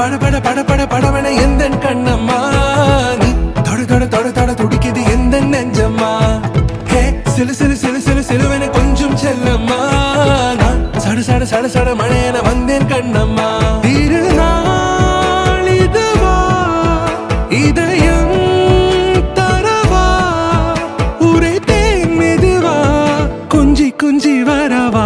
பட பட பட பட படவன எந்த கண்ணம்மா நீ தொட தொட தொட தொட துடிக்குது எந்த நெஞ்சம்மா ஹே சிலு சிலு சிலு சிலு சிலுவன கொஞ்சம் செல்லம்மா நான் சட சட சட சட மழையன வந்தேன் கண்ணம்மா திருநாள் இதுவா இதயம் தரவா உரைத்தேன் மெதுவா குஞ்சி குஞ்சி வரவா